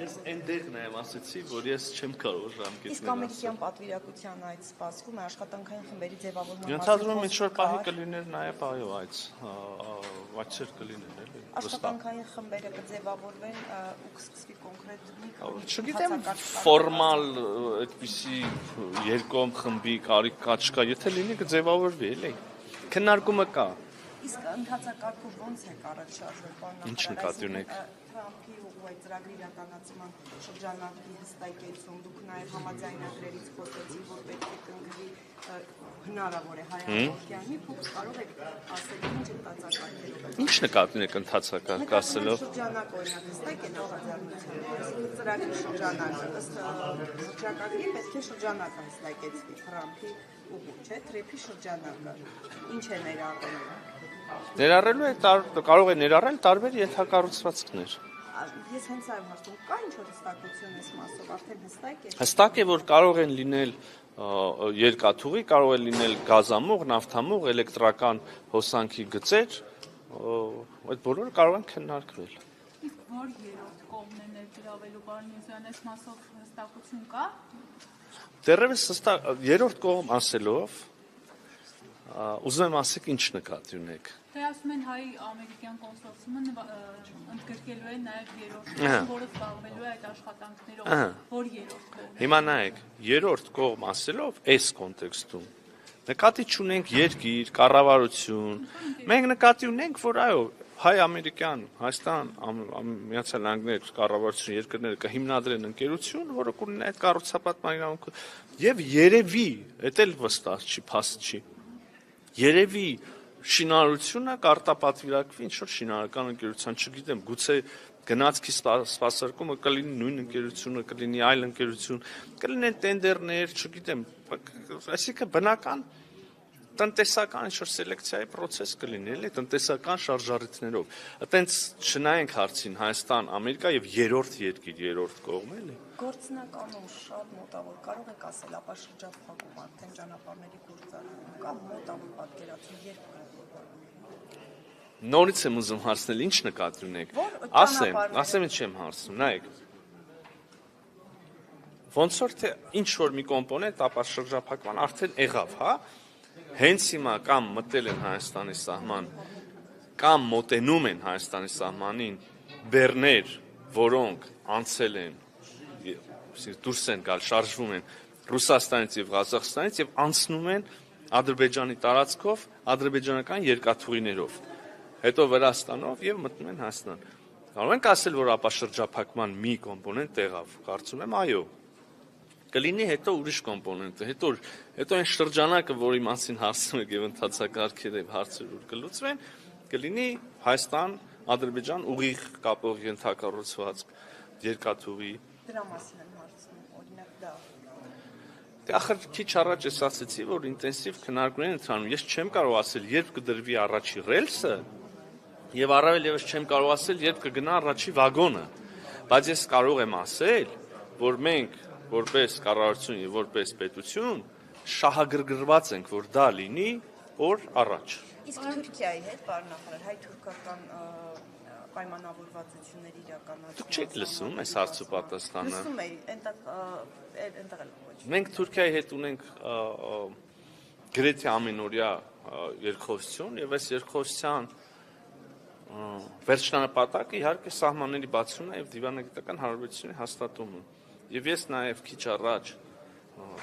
Ես այնտեղն եմ ասացի, որ ես չեմ կարող ժամկետներ Իսկ ամերիկյան պատվիրակության այդ սպասվում է աշխատանքային խմբերի ձևավորման Ենթադրում եմ ինչ-որ պահի կլիներ նաև այո, այցեր կլիներ էլի։ Աշխատանքային խմբերը կձևավորվեն ու կսկսվի կոնկրետ մի Չգիտեմ ֆորմալ այդպիսի երկկողմ խմբի կարիք կա չկա, եթե լինի կձևավորվի էլի։ Քննարկումը կա։ Իսկ ընթացակարգով ոնց է առաջ շարժվել, պարոն Ինչ նկատի ունեք։ Թրամփի ու այդ ծրագրի իրականացման շրջանակի հստակեցում, դուք նաև համաձայնագրերից խոսեցիք, որ պետք է կնքվի հնարավոր է հայ-ամերիկյանի, դուք կարող եք ասել ինչ ընթացակարգերով։ Ինչ նկատի ունեք ընթացակարգ ասելով։ Շրջանակ օրինակ հստակ է նախաձեռնությունը, ծրագրի շրջանակը ըստ շրջակագրի պետք է շրջանակը հստակեցվի Թրամփի ուղու, չէ՞, թրեփի շրջանակը։ Ինչ է ներառել։ Ներառելու է կարող է ներառել տարբեր ենթակառուցվածքներ։ Ես հենց այո հարցում կա ինչ-որ հստակություն այս մասով, արդեն հստակ է։ Հստակ է, որ կարող են լինել երկաթուղի, կարող է լինել գազամուղ, նավթամուղ, էլեկտրական հոսանքի գծեր, այդ բոլորը կարող են քննարկվել։ Իսկ որ երրորդ կողմն է ներգրավելու, պարոն Միրզոյան, այս մասով հստակություն կա։ Դեռևս երրորդ կողմ ասելով ուզում եմ ասեք ինչ նկատի ունեք։ Դե ասում են հայ-ամերիկյան կոնսորցիումը ընդգրկելու է նաև երրորդ կողմ, որը զբաղվելու է այդ աշխատանքներով, որ երրորդ կողմ։ Հիմա նայեք, երրորդ կողմ ասելով այս կոնտեքստում նկատի չունենք երկիր, կառավարություն։ Մենք նկատի ունենք, որ այո, հայ-ամերիկյան, Հայաստան, Միացյալ Նահանգներ կառավարություն երկրները կհիմնադրեն ընկերություն, որը կունենա այդ կառուցապատման իրավունքը, եւ երևի, դա էլ վստահ չի, փաստ չի։ Երևի շինարարությունը կարտապատվիրակվի ինչ-որ շինարարական ընկերության, չգիտեմ, գուցե գնացքի սպասարկումը կլինի նույն ընկերությունը, կլինի այլ ընկերություն, կլինեն տենդերներ, չգիտեմ, այսինքն բնական տնտեսական ինչ-որ սելեկցիայի process կլինի, էլի, տնտեսական շարժառիթներով։ Այտենց չնայենք հարցին Հայաստան, Ամերիկա եւ երրորդ երկիր, երրորդ կողմ, էլի։ Գործնականում շատ մոտավոր կարող եք ասել, ապա շրջափակում արդեն ճանապարհների գործարկում կամ մոտավոր պատկերացում երբ Նորից եմ ուզում հարցնել, ինչ նկատի ունեք։ Ասեմ ինչ եմ հարցնում, նայեք։ Ոնց որ թե ինչ որ մի կոմպոնենտ ապա շրջափակման արդեն եղավ, հա։ Հենց հիմա կամ մտել են Հայաստանի սահման, կամ մոտենում են Հայաստանի սահմանին բեռներ, որոնք անցել են, դուրս են գալ, շարժվում են Ռուսաստանից եւ Ղազախստանից եւ անցնում են Ադրբեջանի տարածքով, ադրբեջանական երկաթուղիներով, հետո Վրաստանով եւ մտնում են Հայաստան։ Կարող ենք ասել, որ ապա շրջափակման մի կոմպոնենտ եղավ, կարծում եմ այո։ Կլինի հետո ուրիշ կոմպոնենտը, հետո այն շրջանակը, որի մասին հարցնում եք եւ ընթացակարգեր եւ հարցեր որ կլուծվեն, կլինի Հայաստան, Ադրբեջան ուղիղ կապող ենթակառուցվածք, երկաթուղի։ Դրա մասին եմ հարցնում, օրինակ դա։ Դե ախր քիչ առաջ ես ասացի, որ ինտենսիվ քննարկումներ են ընթանում։ Ես չեմ կարող ասել, երբ կդրվի առաջի ռելսը, եւ առավել եւս չեմ կարող ասել, երբ կգնա առաջի վագոնը։ Բայց ես կարող եմ ասել, որ մենք որպես կառավարություն եւ որպես պետություն շահագրգռված ենք, որ դա լինի օր առաջ։ Իսկ Թուրքիայի հետ, պարոն նախարար, հայ-թուրքական պայմանավորվածությունների իրականացումը։ Դուք չեք լսում այս հարցը պատասխանը։ Լսում էի, այնտեղ ոչ։ Մենք Թուրքիայի հետ ունենք գրեթե ամենօրյա երկխոսություն եւ այս երկխոսության վերջնանպատակը իհարկե սահմանների բացումն է եւ դիվանագիտական հարաբերությունների հաստատումը։ Եվ ես նաև քիչ առաջ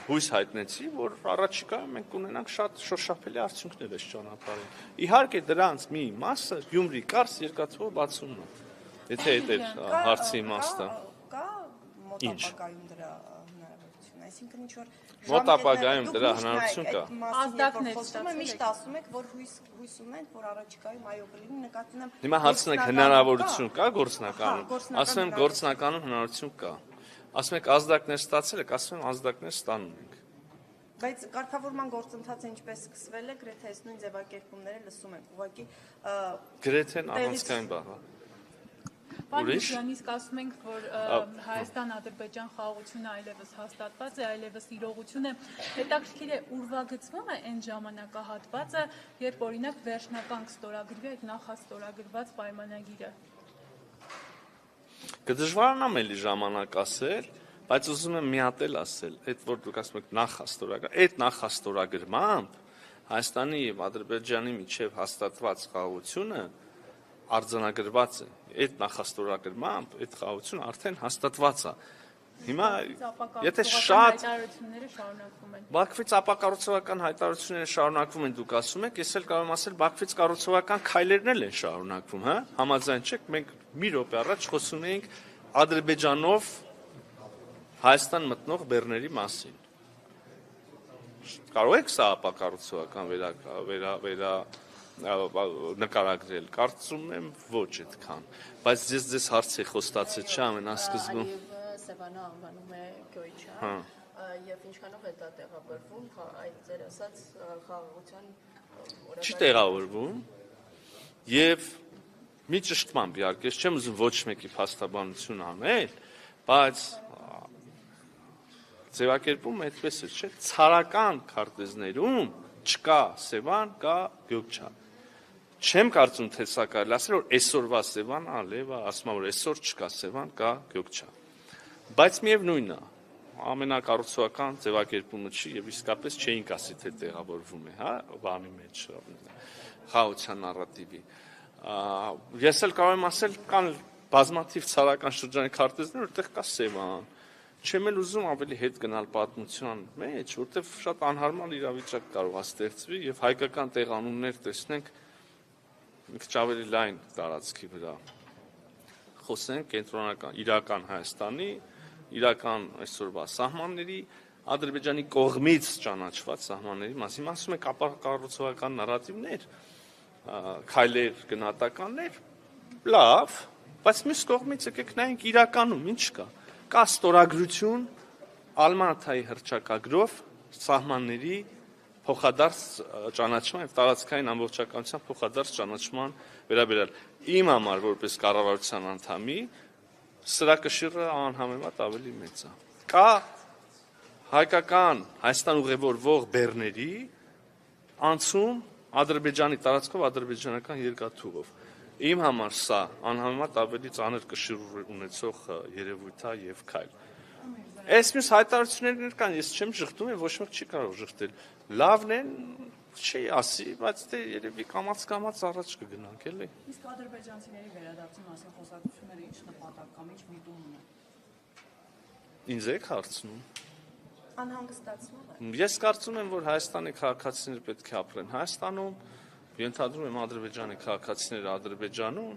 հույս հայտնեցի, որ առաջիկայում մենք կունենանք շատ շոշափելի արդյունքներ այս ճանապարհին։ Իհարկե դրանց մի մասը Գյումրի-Կարս երկաթուղի բացումն է։ Եթե այդ հարցի իմաստը։ Կա մոտապակայում դրա հնարավորություն, այսինքն ինչ որ մոտ ապագայում դրա հնարավորություն կա։ Ազդակներ միշտ ասում եք, որ հույս ունենք, որ առաջիկայում այո կլինի, նկատի ունեմ։ Հիմա հարցն է հնարավորություն կա գործնականում։ Ասում եմ գործնականում հնարավորություն կա։ Ասում եք ազդակներ ստացել եք, ասում եմ ազդակներ ստանում ենք։ Բայց կարգավորման գործընթացը ինչպես սկսվել է, գրեթե այս նույն ձևակերպումները լսում ենք, ուղղակի գրեթե առանցքային բաղ է։ Պարոն իսկ ասում ենք, որ Հայաստան-Ադրբեջան խաղաղությունը այլևս հաստատված է, այլևս իրողություն է։ Հետաքրքիր է ուրվագծվում է այն ժամանակահատվածը, երբ օրինակ վերջնական կստորագրվի այդ նախաստորագրված պայմանագիրը։ Կդժվարանամ էլի ժամանակ ասել, բայց ուզում եմ մի հատ էլ ասել, այդ որ դուք ասում եք նախաստորագրում, այդ նախաստորագրմամբ Հայաստանի եւ Ադրբեջանի միջև հաստատված խաղաղությունը արձանագրված է։ Այդ նախաստորագրմամբ այդ խաղաղությունը արդեն հաստատված է։ Հիմա եթե շատ հայտարարությունները շարունակվում են։ Բաքվից ապակառուցողական հայտարարությունները շարունակվում են, դուք ասում եք, ես էլ կարող եմ ասել Բաքվից կառուցողական քայլերն էլ են շարունակվում, հա? Համաձայն չեք, մենք մի րոպե առաջ խոսում էինք Ադրբեջանով Հայաստան մտնող բեռների մասին։ Կարող եք սա ապակառուցողական նկարագրել, կարծում եմ ոչ այդքան, բայց ես հարց է խոստացել չէ ամենասկզբում։ Սևանա անվանում է Գյոյչը, եւ ինչքանով է դա տեղավորվում, այդ ձեր ասած խաղաղության Չի տեղավորվում եւ մի ճշտմամբ իհարկե, ես չեմ ուզում ոչ մեկի փաստաբանություն անել, բայց ձևակերպում այդպես է, չէ՞, ցարական քարտեզներում չկա Սևան, կա Գյոկչա։ Չեմ կարծում թե սա կարելի ասել, որ այսօրվա Սևան Ալևա, ասում որ այսօր չկա Սևան, կա Գյոկչա։ Բայց միևնույնն է, ամենակառուցողական ձևակերպումը չի եւ իսկապես չէինք ասի թե տեղավորվում է, հա, բանի մեջ խաղաղության նարատիվի։ Ես էլ կարող եմ ասել, կան բազմաթիվ ցարական շրջանի քարտեզներ, որտեղ կա Սևան։ Չեմ էլ ուզում ավելի հետ գնալ պատմության մեջ, որտեղ շատ անհարմար իրավիճակ կարող է ստեղծվի եւ հայկական տեղանուններ տեսնենք մի քիչ ավելի լայն տարածքի վրա։ Խոսենք կենտրոնական իրական Հայաստանի, իրական այսօրվա սահմանների, Ադրբեջանի կողմից ճանաչված սահմանների մասին, ասում եք ապակառուցողական նարատիվներ, քայլեր, գնահատականներ, լավ, բայց մյուս կողմից եկեք նայենք իրականում ինչ կա։ Կա ստորագրություն Ալմատայի հռչակագրով սահմանների փոխադարձ ճանաչման եւ տարածքային ամբողջականության փոխադարձ ճանաչման վերաբերյալ իմ համար որպես կառավարության անդամի սրա կշիռը անհամեմատ ավելի մեծ է։ Կա հայկական Հայաստան ուղևորվող բեռների անցում Ադրբեջանի տարածքով ադրբեջանական երկաթուղով։ Իմ համար սա անհամեմատ ավելի ծանր կշիռ ունեցող երևույթ է եւ քայլ։ Այս մյուս հայտարարություններ կան, ես չեմ շղթում եւ ոչ մեկ չի կարող շղթել։ Լավն են, չի ասի, բայց դե երևի կամաց առաջ կգնանք, էլի։ Իսկ ադրբեջանցիների վերադարձի մասին խոսակցությունները ինչ նպատակ կամ ինչ միտում ունեն։ Ինձ եք հարցնում։ Անհանգստացնում է։ Ես կարծում եմ, որ Հայաստանի քաղաքացիները պետք է ապրեն Հայաստանում, ենթադրում եմ Ադրբեջանի քաղաքացիները Ադրբեջանում,